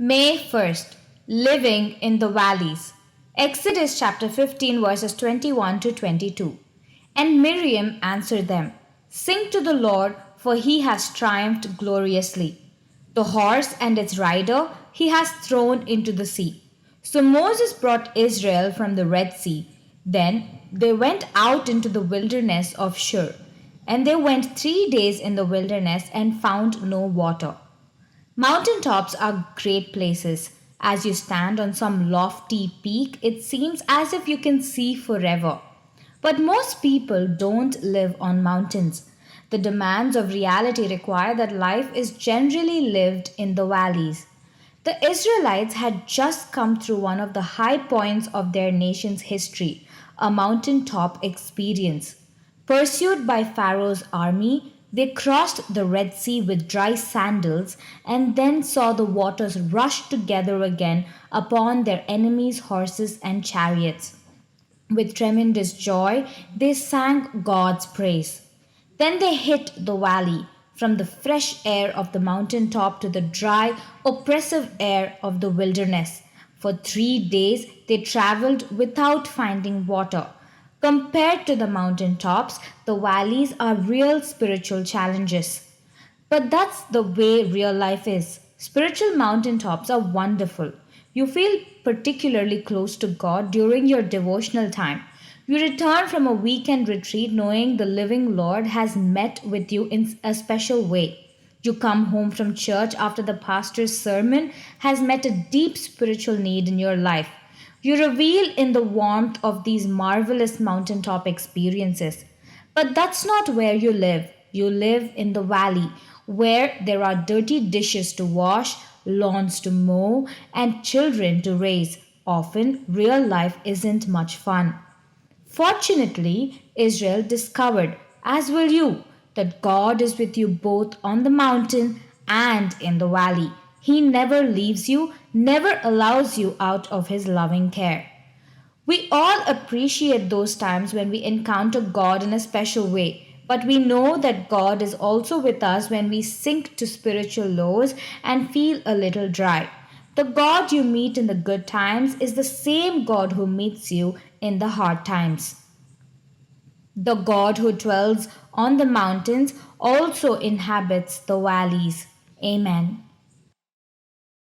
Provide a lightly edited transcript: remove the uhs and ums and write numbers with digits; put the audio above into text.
May 1st, living in the valleys. Exodus chapter 15, verses 21 to 22. And Miriam answered them, "Sing to the Lord, for he has triumphed gloriously. The horse and its rider he has thrown into the sea." So Moses brought Israel from the Red Sea. Then they went out into the wilderness of Shur. And they went 3 days in the wilderness and found no water. Mountaintops are great places. As you stand on some lofty peak, it seems as if you can see forever. But most people don't live on mountains. The demands of reality require that life is generally lived in the valleys. The Israelites had just come through one of the high points of their nation's history, a mountaintop experience. Pursued by Pharaoh's army, they crossed the Red Sea with dry sandals and then saw the waters rush together again upon their enemies' horses and chariots. With tremendous joy, they sang God's praise. Then they hit the valley, from the fresh air of the mountaintop to the dry, oppressive air of the wilderness. For 3 days they traveled without finding water. Compared to the mountaintops, the valleys are real spiritual challenges. But that's the way real life is. Spiritual mountaintops are wonderful. You feel particularly close to God during your devotional time. You return from a weekend retreat knowing the living Lord has met with you in a special way. You come home from church after the pastor's sermon has met a deep spiritual need in your life. You reveal in the warmth of these marvelous mountaintop experiences. But that's not where you live. You live in the valley, where there are dirty dishes to wash, lawns to mow, and children to raise. Often, real life isn't much fun. Fortunately, Israel discovered, as will you, that God is with you both on the mountain and in the valley. He never leaves you, never allows you out of His loving care. We all appreciate those times when we encounter God in a special way, but we know that God is also with us when we sink to spiritual lows and feel a little dry. The God you meet in the good times is the same God who meets you in the hard times. The God who dwells on the mountains also inhabits the valleys. Amen.